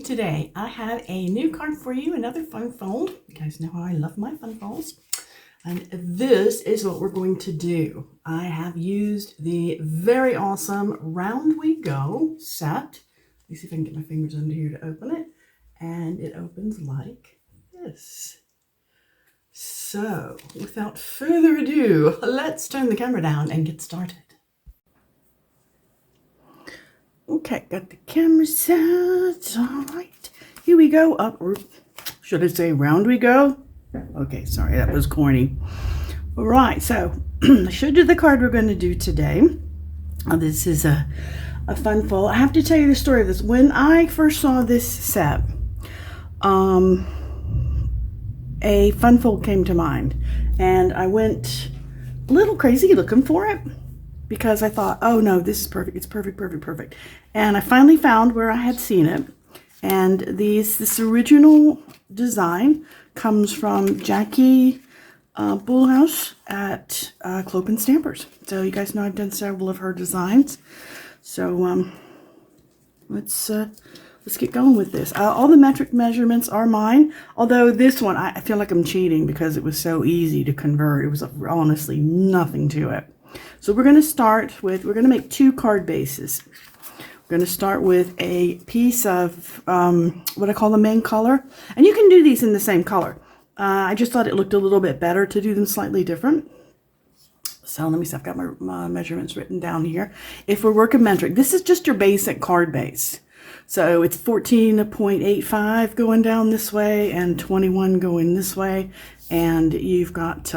Today I have a new card for you, another fun fold. You guys know how I love my fun folds. And this is what we're going to do. I have used the very awesome Round We Go set. Let me see if I can get my fingers under here to open it. And it opens like this. So without further ado, let's turn the camera down and get started. Okay, got the camera set. All right, here we go. Up, or should I say round we go? Okay, sorry, that was corny. All right, so I showed you the card we're going to do today. This is a fun fold. I have to tell you the story of this. When I first saw this set, a fun fold came to mind, and I went a little crazy looking for it, because I thought, oh no, this is perfect. It's perfect, perfect, perfect. And I finally found where I had seen it. And this original design comes from Jackie Bullhouse at Cloak and Stampers. So you guys know I've done several of her designs. So let's get going with this. All the metric measurements are mine. Although this one, I feel like I'm cheating because it was so easy to convert. It was honestly nothing to it. So we're going to start with, we're going to make two card bases. We're going to start with a piece of what I call the main color. And you can do these in the same color. I just thought it looked a little bit better to do them slightly different. So let me see, I've got my measurements written down here. If we're working metric, this is just your basic card base. So it's 14.85 going down this way and 21 going this way. And you've got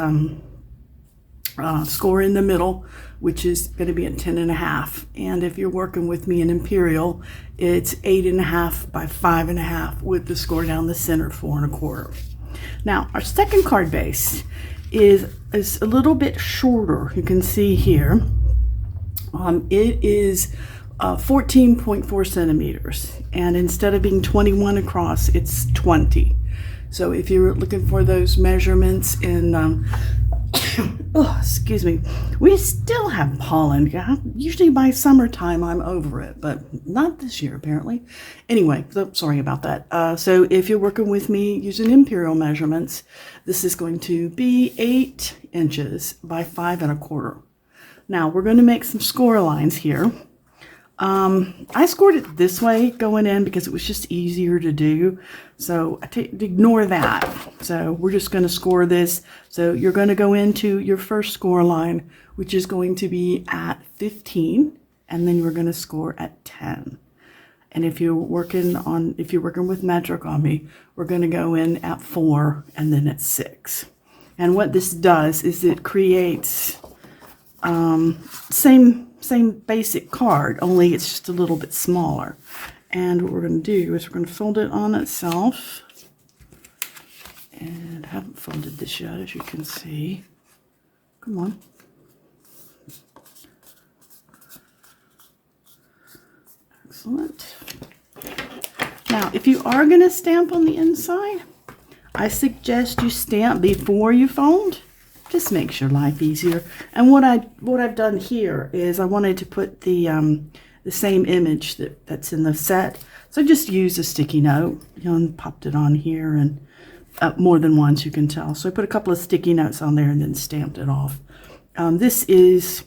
score in the middle, which is going to be at 10.5. And if you're working with me in Imperial, it's 8.5 by 5.5 with the score down the center, 4.25. Now, our second card base is a little bit shorter. You can see here. It is 14.4 centimeters. And instead of being 21 across, it's 20. So if you're looking for those measurements in oh, excuse me. We still have pollen. Usually by summertime I'm over it, but not this year apparently. Anyway, so sorry about that. So if you're working with me using Imperial measurements, this is going to be 8 inches by 5.25. Now we're going to make some score lines here. I scored it this way going in because it was just easier to do. So ignore that. So we're just going to score this. So you're going to go into your first score line, which is going to be at 15. And then we're going to score at 10. And if you're working with metric on me, we're going to go in at 4 and then at 6. And what this does is it creates same basic card, only it's just a little bit smaller. And what we're going to do is we're going to fold it on itself. And I haven't folded this yet, as you can see. Come on. Excellent. Now, if you are going to stamp on the inside, I suggest you stamp before you fold. Just makes your life easier. And what I've done here is I wanted to put the same image that's in the set. So I just used a sticky note, and popped it on here, and more than once, you can tell. So I put a couple of sticky notes on there and then stamped it off. This is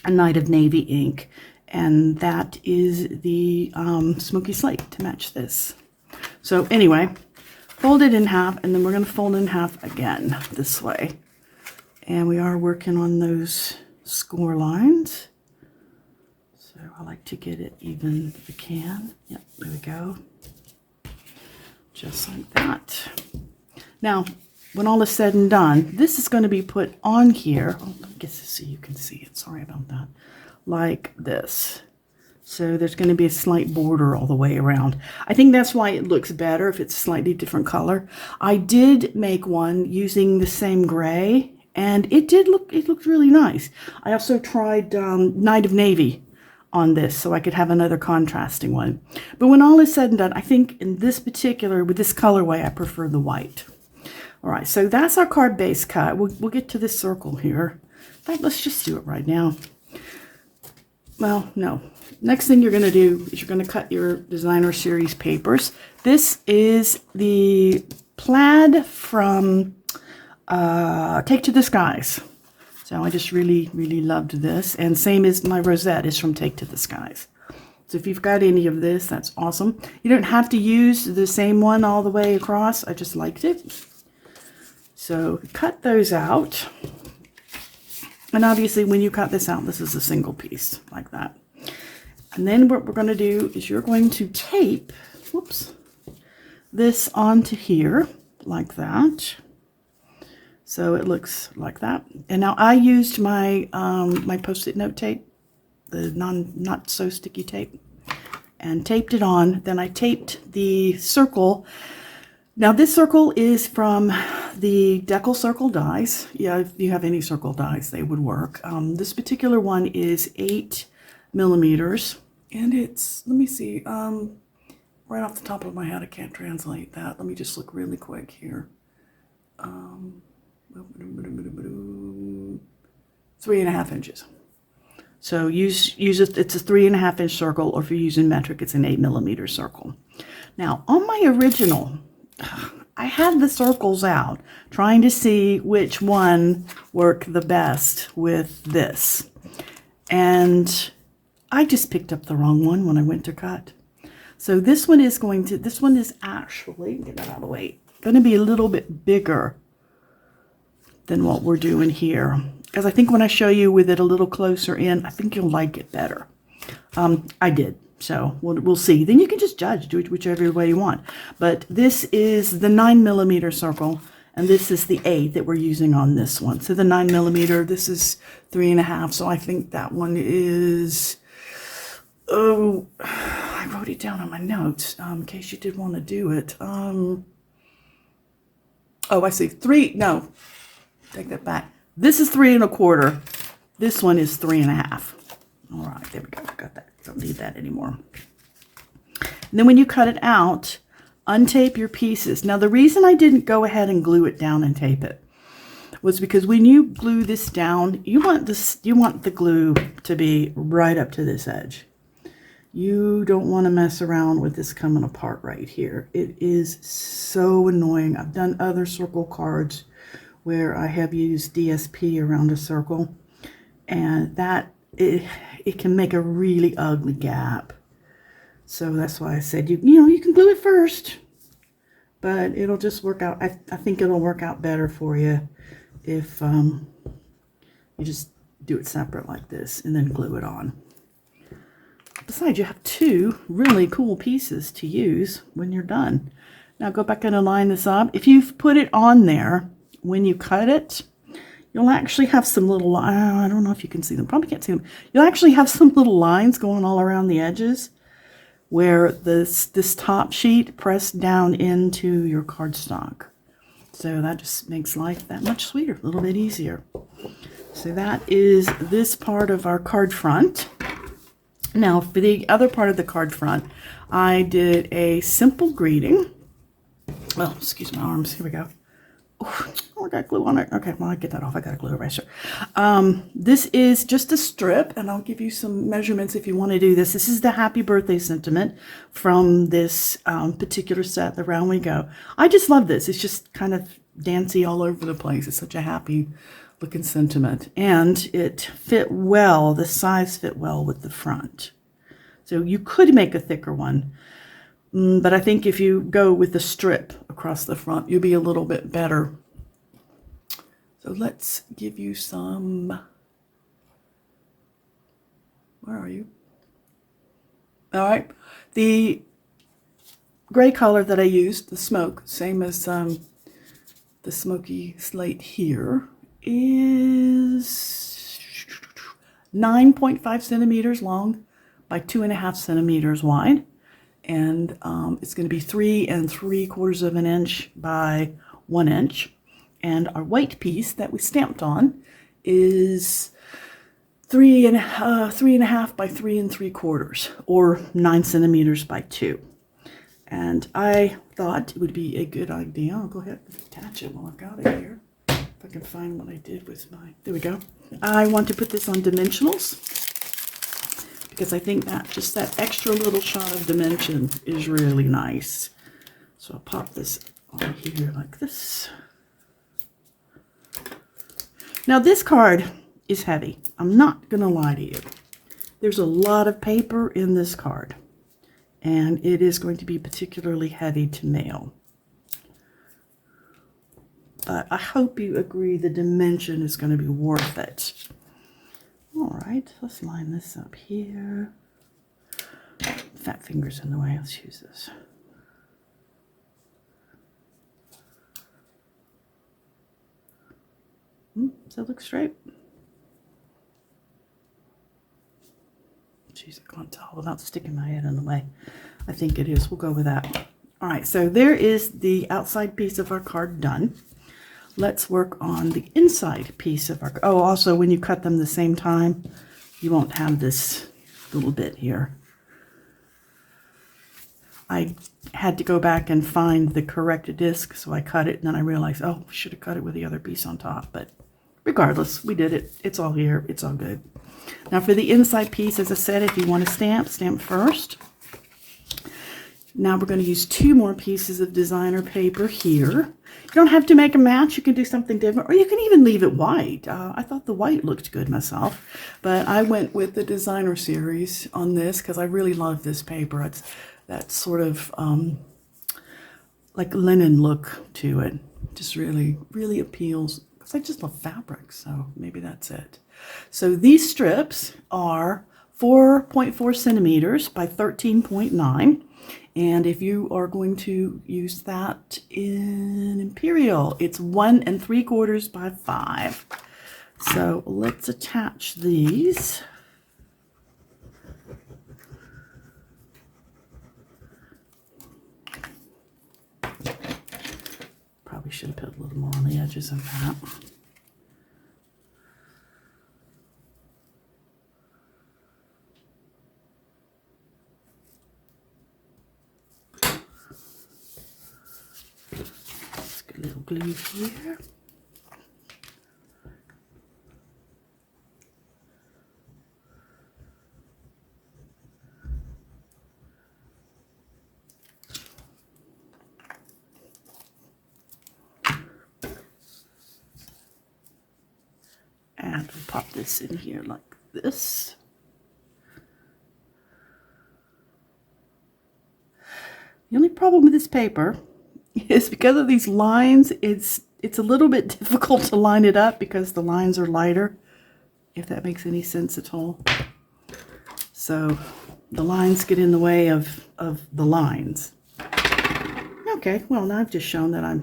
a Night of Navy ink, and that is the Smoky Slate to match this. So anyway, fold it in half, and then we're going to fold in half again this way. And we are working on those score lines. So I like to get it even if I can. Yep, there we go. Just like that. Now, when all is said and done, this is going to be put on here. Oh, let me get this so you can see it. Sorry about that. Like this. So there's going to be a slight border all the way around. I think that's why it looks better if it's a slightly different color. I did make one using the same gray. And it looked really nice. I also tried Night of Navy on this so I could have another contrasting one. But when all is said and done, I think in this particular, with this colorway, I prefer the white. All right, so that's our card base cut. We'll get to this circle here. In fact, let's just do it right now. well, no. Next thing you're going to do is you're going to cut your designer series papers. This is the plaid from Take to the Skies. So I just really, really loved this. And same as my Rosette is from Take to the Skies. So if you've got any of this, that's awesome. You don't have to use the same one all the way across. I just liked it. So cut those out. And obviously when you cut this out, this is a single piece like that. And then what we're going to do is you're going to tape, whoops, this onto here like that. So it looks like that. And now I used my my Post-it note tape, the not so sticky tape, and taped it on. Then I taped the circle. Now this circle is from the Decal Circle dies. Yeah, if you have any circle dies, they would work. This particular one is 8 millimeters, and it's, let me see, right off the top of my head, I can't translate that. Let me just look really quick here. 3.5 inches. So use it. It's a 3.5 inch circle, or if you're using metric, it's an 8 millimeter circle. Now on my original, I had the circles out trying to see which one worked the best with this, and I just picked up the wrong one when I went to cut. So this one is actually, get that out of the way, going to be a little bit bigger than what we're doing here. Because I think when I show you with it a little closer in, I think you'll like it better. I did, so we'll see. Then you can just judge, do it whichever way you want. But this is the 9 millimeter circle, and this is the 8 that we're using on this one. So the 9 millimeter, this is 3.5, so I think that one is, oh, I wrote it down on my notes in case you did want to do it. Oh, I see, 3, no, take that back. This is 3.25. This one is 3.5. All right, there we go. Got that. Don't need that anymore. And then when you cut it out, untape your pieces. Now, the reason I didn't go ahead and glue it down and tape it was because when you glue this down, you want the glue to be right up to this edge. You don't want to mess around with this coming apart right here. It is so annoying. I've done other circle cards where I have used DSP around a circle, and that it can make a really ugly gap. So that's why I said you can glue it first, but it'll just work out. I think it'll work out better for you if you just do it separate like this and then glue it on. Besides, you have 2 really cool pieces to use when you're done. Now go back and align this up. If you've put it on there, when you cut it, you'll actually have some little, I don't know if you can see them, probably can't see them. You'll actually have some little lines going all around the edges where this top sheet pressed down into your cardstock. So that just makes life that much sweeter, a little bit easier. So that is this part of our card front. Now for the other part of the card front, I did a simple greeting. Well, excuse my arms, here we go. Oh, I got glue on it. Okay, well, I get that off. I got a glue eraser. This is just a strip, and I'll give you some measurements if you want to do this. This is the happy birthday sentiment from this particular set, The Round We Go. I just love this. It's just kind of dancey all over the place. It's such a happy looking sentiment, and it fit well. The size fit well with the front. So you could make a thicker one. But I think if you go with the strip across the front, you'll be a little bit better. So let's give you some, where are you? All right, the gray color that I used, the smoke, same as the smoky slate here, is 9.5 centimeters long by 2.5 centimeters wide. And it's going to be 3 3/4 inches by 1 inch. And our white piece that we stamped on is 3.5 by 3 3/4, or 9 centimeters by 2. And I thought it would be a good idea. I'll go ahead and attach it while I've got it here. If I can find what I did with my, there we go. I want to put this on dimensionals. because I think that just that extra little shot of dimension is really nice. So I'll pop this on here like this. Now this card is heavy. I'm not going to lie to you. There's a lot of paper in this card, and it is going to be particularly heavy to mail. But I hope you agree the dimension is going to be worth it. All right, let's line this up here. Fat finger's in the way. Let's use this. Does that look straight? Jeez, I can't tell without sticking my head in the way. I think it is. We'll go with that. All right, so there is the outside piece of our card done. Let's work on the inside piece of our, oh, also when you cut them the same time, you won't have this little bit here. I had to go back and find the correct disc, so I cut it, and then I realized, oh, we should have cut it with the other piece on top, but regardless, we did it. It's all here. It's all good. Now for the inside piece, as I said, if you want to stamp, stamp first. Now we're going to use 2 more pieces of designer paper here. You don't have to make a match. You can do something different, or you can even leave it white. I thought the white looked good myself, but I went with the designer series on this because I really love this paper. It's that sort of like linen look to it. Just really, really appeals because I just love fabric, so maybe that's it. So these strips are 4.4 centimeters by 13.9. And if you are going to use that in Imperial, it's 1 3/4 by 5. So let's attach these. Probably should have put a little more on the edges of that. Little glue here. And we'll pop this in here like this. The only problem with this paper is because of these lines, it's a little bit difficult to line it up because the lines are lighter, if that makes any sense at all. So the lines get in the way of the lines. Okay, well, now I've just shown that I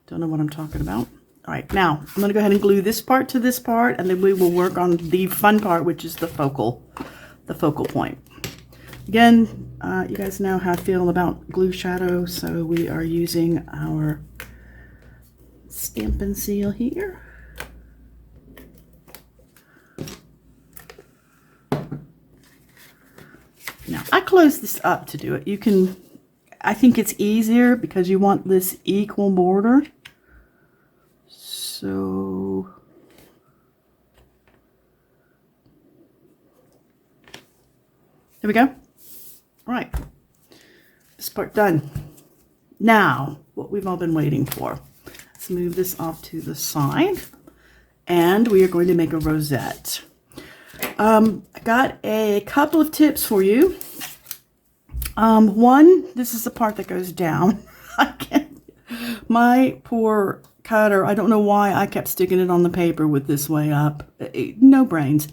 don't know what I'm talking about. All right, now I'm going to go ahead and glue this part to this part, and then we will work on the fun part, which is the focal point. Again, you guys know how I feel about glue shadow, so we are using our Stampin' Seal here. Now, I close this up to do it. You can, I think it's easier because you want this equal border. So there we go. All right, this part done. Now, what we've all been waiting for. Let's move this off to the side, and we are going to make a rosette. I got a couple of tips for you. One, this is the part that goes down. My poor cutter, I don't know why I kept sticking it on the paper with this way up. No brains.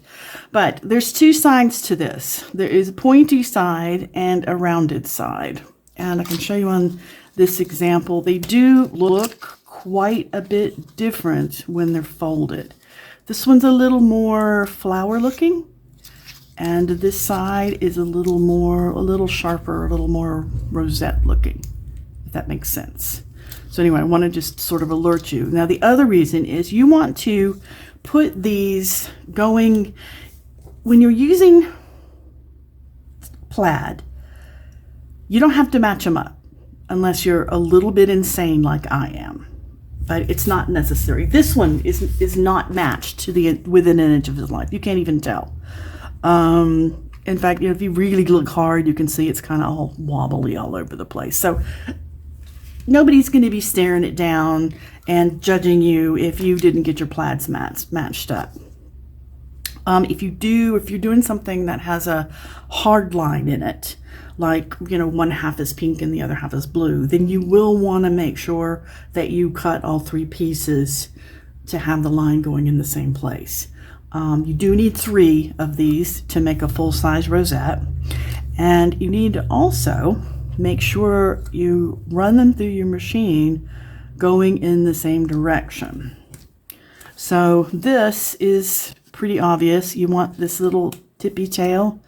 But there's 2 sides to this. There is a pointy side and a rounded side. And I can show you on this example. They do look quite a bit different when they're folded. This one's a little more flower looking, and this side is a little sharper, a little more rosette looking, if that makes sense. So anyway, I want to just sort of alert you. Now, the other reason is you want to put these going, when you're using plaid, you don't have to match them up unless you're a little bit insane like I am. But it's not necessary. This one is not matched to within an inch of his life. You can't even tell. In fact, if you really look hard, you can see it's kind of all wobbly all over the place. So nobody's going to be staring it down and judging you if you didn't get your plaids matched up. If you're doing something that has a hard line in it, like, one half is pink and the other half is blue, then you will want to make sure that you cut all 3 pieces to have the line going in the same place. You do need 3 of these to make a full-size rosette, and you need to also make sure you run them through your machine going in the same direction. So this is pretty obvious. You want this little tippy tail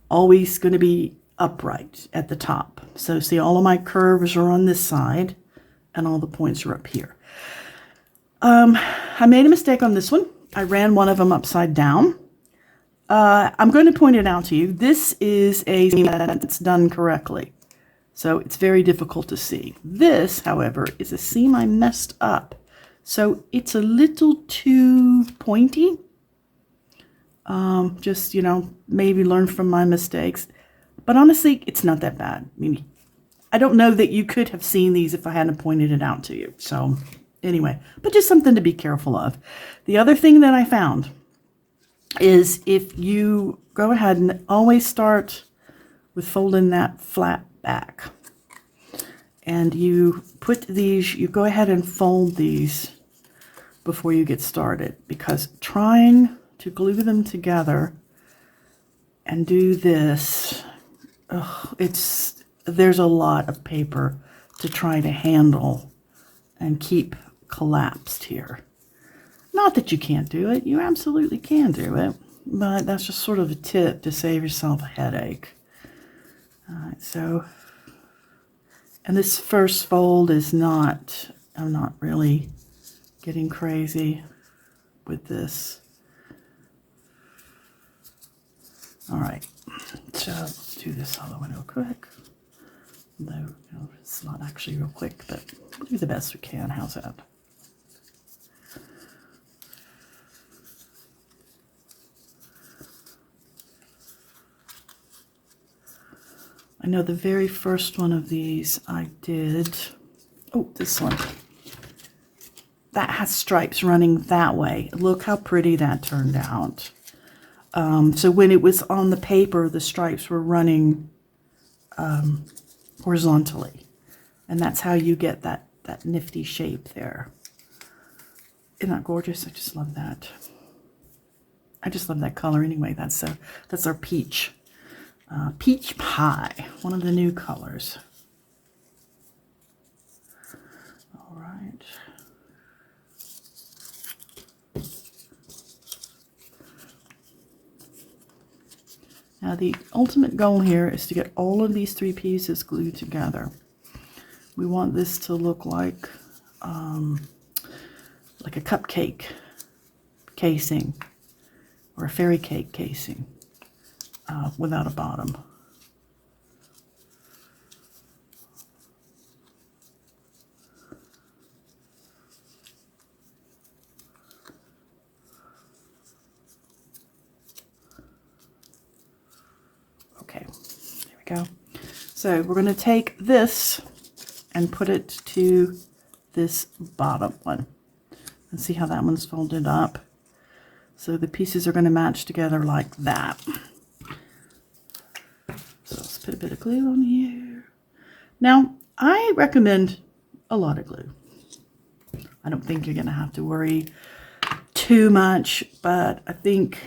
always going to be upright at the top. So see, all of my curves are on this side and all the points are up here. I made a mistake on this one. I ran one of them upside down. I'm going to point it out to you. This is a seam that's done correctly, so it's very difficult to see. This, however, is a seam I messed up, so it's a little too pointy. Just, maybe learn from my mistakes. But honestly, it's not that bad. I mean, I don't know that you could have seen these if I hadn't pointed it out to you. So anyway, but just something to be careful of. The other thing that I found is if you go ahead and always start with folding that flat back, and you put these, you go ahead and fold these before you get started, because trying to glue them together and do this, there's a lot of paper to try to handle and keep collapsed here. Not that you can't do it, you absolutely can do it, but that's just sort of a tip to save yourself a headache. Alright, so, and this first fold is not, I'm not really getting crazy with this. Alright, so let's do this other one real quick. Though, it's not actually real quick, but we'll do the best we can. How's that? I know the very first one of these I did, this one, that has stripes running that way. Look how pretty that turned out. So when it was on the paper, the stripes were running horizontally, and that's how you get that nifty shape there. Isn't that gorgeous? I just love that. I just love that color anyway. That's our peach. Peach pie, one of the new colors. All right. Now the ultimate goal here is to get all of these 3 pieces glued together. We want this to look like a cupcake casing or a fairy cake casing. Without a bottom. Okay, there we go. So we're going to take this and put it to this bottom one. And see how that one's folded up. So the pieces are going to match together like that. So let's put a bit of glue on here. Now, I recommend a lot of glue. I don't think you're going to have to worry too much, but I think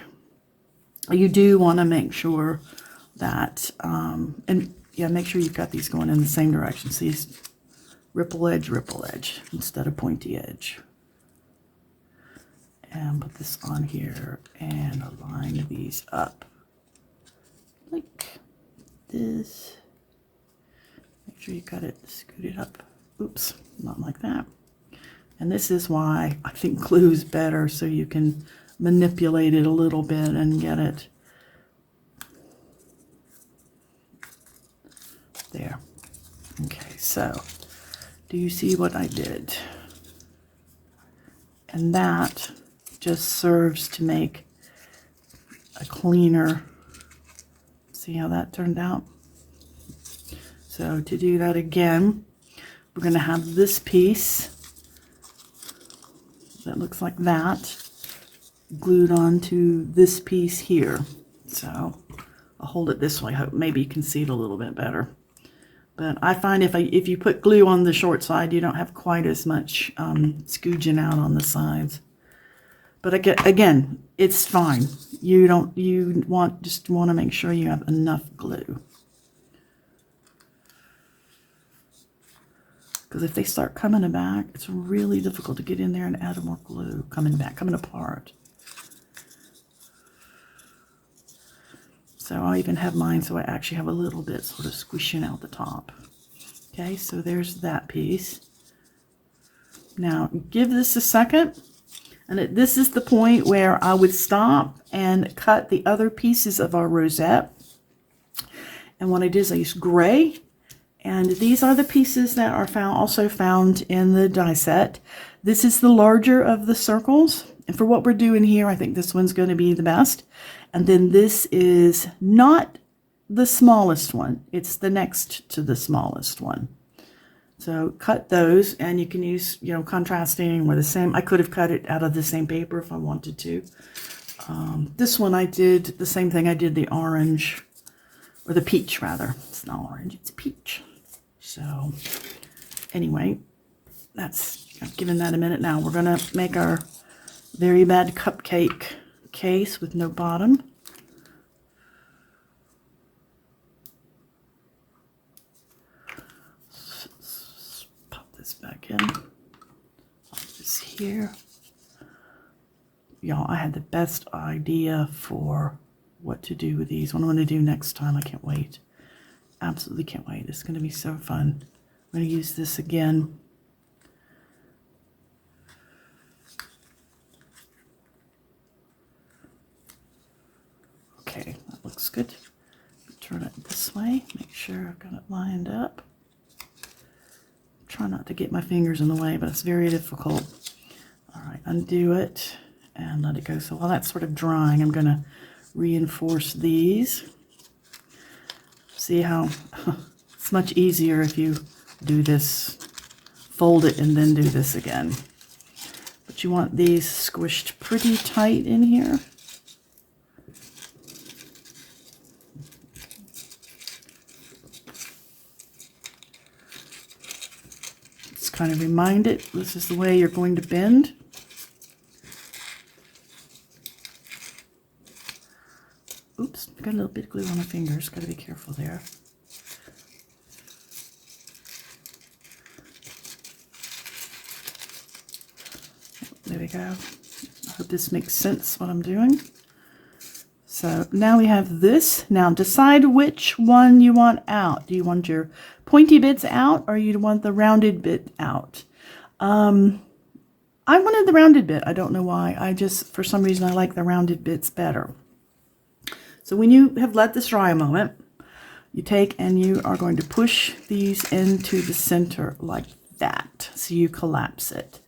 you do want to make sure that, make sure you've got these going in the same direction. See, ripple edge, instead of pointy edge. And put this on here and align these up. Like this. Make sure you got it scooted up. Oops, not like that. And this is why I think glue is better, so you can manipulate it a little bit and get it there. Okay, so do you see what I did? And that just serves to make a cleaner See how that turned out? So to do that again, we're going to have this piece that looks like that glued onto this piece here. So I'll hold it this way. Hope maybe you can see it a little bit better. But I find if you put glue on the short side, you don't have quite as much scooging out on the sides. But again, it's fine. You just want to make sure you have enough glue. Because if they start coming back, it's really difficult to get in there and add more glue. Coming apart. So I'll even have mine so I actually have a little bit sort of squishing out the top. Okay, so there's that piece. Now give this a second. And this is the point where I would stop and cut the other pieces of our rosette. And what I did is I used gray. And these are the pieces that are also found in the die set. This is the larger of the circles. And for what we're doing here, I think this one's going to be the best. And then this is not the smallest one. It's the next to the smallest one. So cut those, and you can use, contrasting or the same. I could have cut it out of the same paper if I wanted to. This one I did the same thing. I did the orange, or the peach rather. It's not orange, it's peach. So anyway, I've given that a minute now. We're gonna make our very bad cupcake case with no bottom. Pop this back in. Pop this here. Y'all, I had the best idea for what to do with these. What I'm going to do next time. I can't wait. Absolutely can't wait. It's going to be so fun. I'm going to use this again. Okay, that looks good. Turn it this way. Make sure I've got it lined up. Try not to get my fingers in the way, but it's very difficult. All right, undo it and let it go. So while that's sort of drying, I'm going to reinforce these. See how it's much easier if you do this, fold it, and then do this again. But you want these squished pretty tight in here. Just kind of remind it, this is the way you're going to bend. Oops, got a little bit of glue on my fingers. Got to be careful there. There we go. I hope this makes sense what I'm doing. So now we have this. Now decide which one you want out. Do you want your pointy bits out or you want the rounded bit out? I wanted the rounded bit. I don't know why. For some reason, I like the rounded bits better. So when you have let this dry a moment, you take and you are going to push these into the center like that. So you collapse it.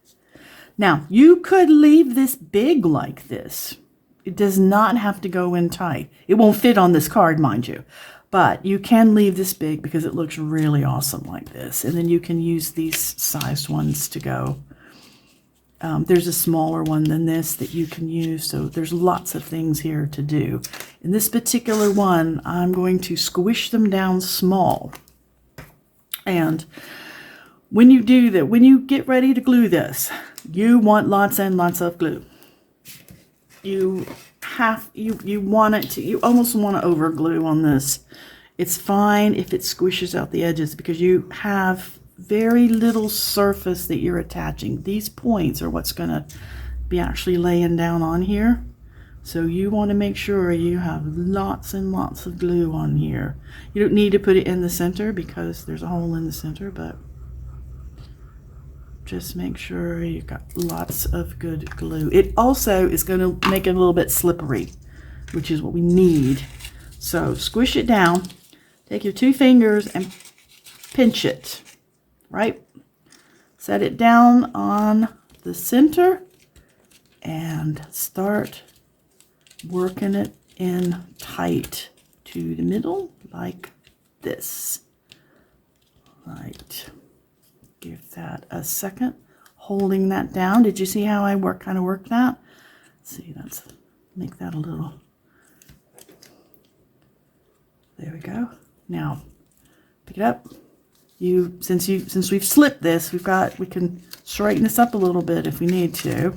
Now, you could leave this big like this. It does not have to go in tight. It won't fit on this card, mind you. But you can leave this big because it looks really awesome like this. And then you can use these sized ones to go. There's a smaller one than this that you can use. So there's lots of things here to do. In this particular one, I'm going to squish them down small. And when you do that, when you get ready to glue this, you want lots and lots of glue. You want it to, you almost want to over glue on this. It's fine if it squishes out the edges because you have very little surface that you're attaching. These points are what's going to be actually laying down on here. So you want to make sure you have lots and lots of glue on here. You don't need to put it in the center because there's a hole in the center, but just make sure you've got lots of good glue. It also is going to make it a little bit slippery, which is what we need. So squish it down. Take your 2 fingers and pinch it, right? Set it down on the center and start working it in tight to the middle like this. Right. Give that a second. Holding that down. Did you see how I kind of work that? Let's see, let's make that a little. There we go. Now, pick it up. Since we've slipped this, we can straighten this up a little bit if we need to.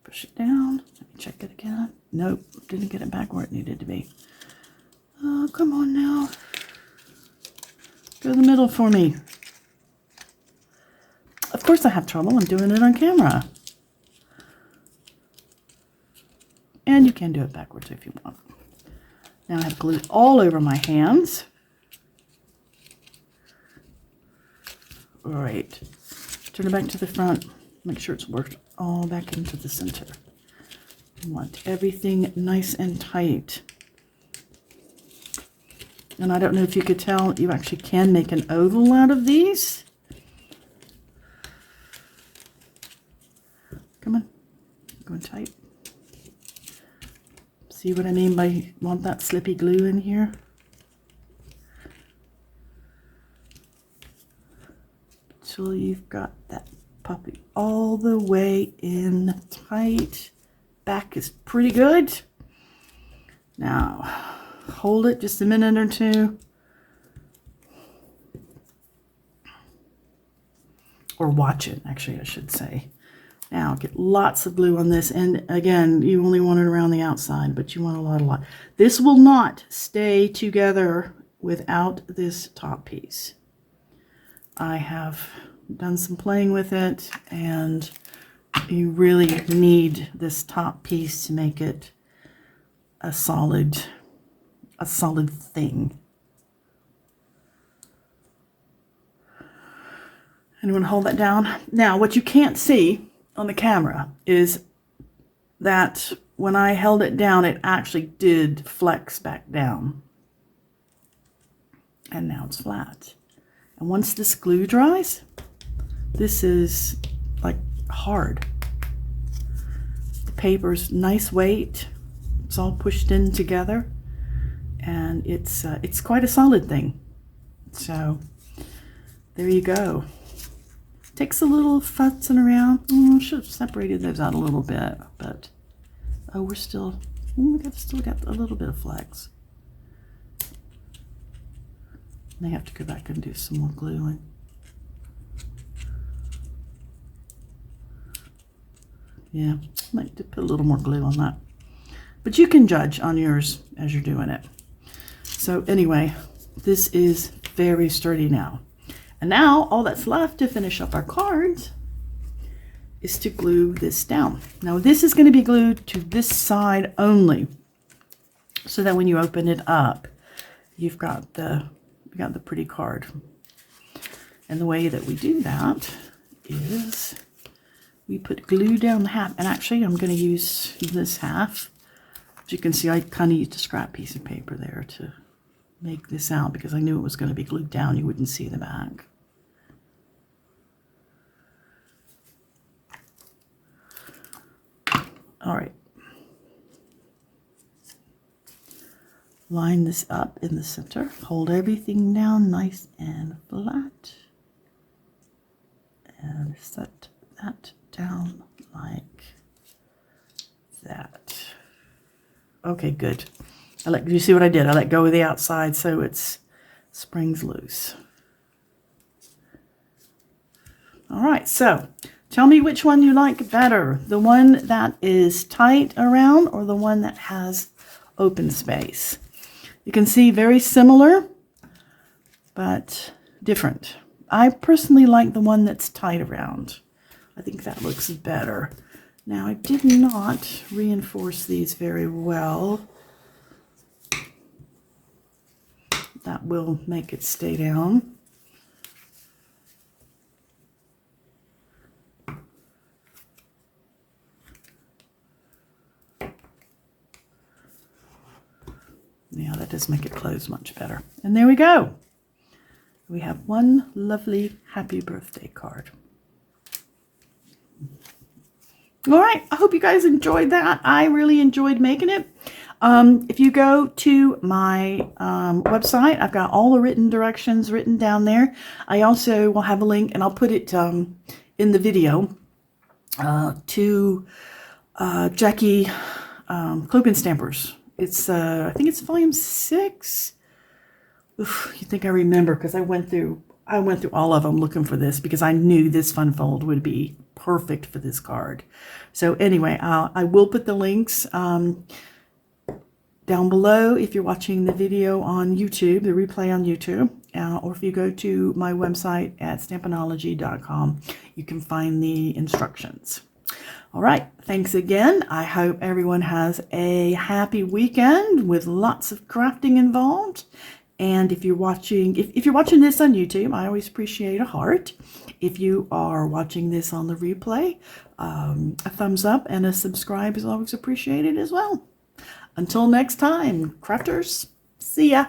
Push it down. Let me check it again. Nope, didn't get it back where it needed to be. Oh, come on now. Go to the middle for me. Of course I have trouble. I'm doing it on camera. And you can do it backwards if you want. Now I have glue all over my hands. All right. Turn it back to the front. Make sure it's worked all back into the center. You want everything nice and tight. And I don't know if you could tell, you actually can make an oval out of these. Come on, going tight. See what I mean by want that slippy glue in here? Until you've got that puppy all the way in tight. Back is pretty good. Now, hold it just a minute or two. Or watch it, actually, I should say. Now, get lots of glue on this. And again, you only want it around the outside, but you want a lot. This will not stay together without this top piece. I have done some playing with it, and you really need this top piece to make it a solid thing. And you want to hold that down. Now, what you can't see on the camera is that when I held it down, it actually did flex back down. And now it's flat. And once this glue dries, this is like hard. The paper's nice weight. It's all pushed in together. And it's quite a solid thing. So there you go. Takes a little futzing around. Should have separated those out a little bit, but we still got a little bit of flex. May have to go back and do some more gluing. Yeah, might to put a little more glue on that. But you can judge on yours as you're doing it. So anyway, this is very sturdy now. And now all that's left to finish up our cards is to glue this down. Now this is going to be glued to this side only, so that when you open it up, you've got the pretty card. And the way that we do that is we put glue down the half, and actually I'm going to use this half. As you can see, I kind of used a scrap piece of paper there to make this out because I knew it was going to be glued down. You wouldn't see the back. All right. Line this up in the center. Hold everything down nice and flat. And set that down like that. Okay, good. You see what I did? I let go of the outside so it springs loose. All right, so tell me which one you like better. The one that is tight around or the one that has open space? You can see very similar, but different. I personally like the one that's tight around. I think that looks better. Now, I did not reinforce these very well. That will make it stay down. Yeah, that does make it close much better. And there we go. We have one lovely happy birthday card. All right, I hope you guys enjoyed that. I really enjoyed making it. If you go to my website, I've got all the written directions written down there. I also will have a link, and I'll put it in the video to Jackie Cloak and Stampers. It's I think it's volume 6. Oof, you think I remember, because I went through all of them looking for this, because I knew this fun fold would be perfect for this card. So anyway, I will put the links down below if you're watching the video on YouTube, the replay on YouTube, or if you go to my website at Stampinology.com, you can find the instructions. All right, thanks again. I hope everyone has a happy weekend with lots of crafting involved. And if you're watching, if you're watching this on YouTube, I always appreciate a heart. If you are watching this on the replay, a thumbs up and a subscribe is always appreciated as well. Until next time, crafters, see ya.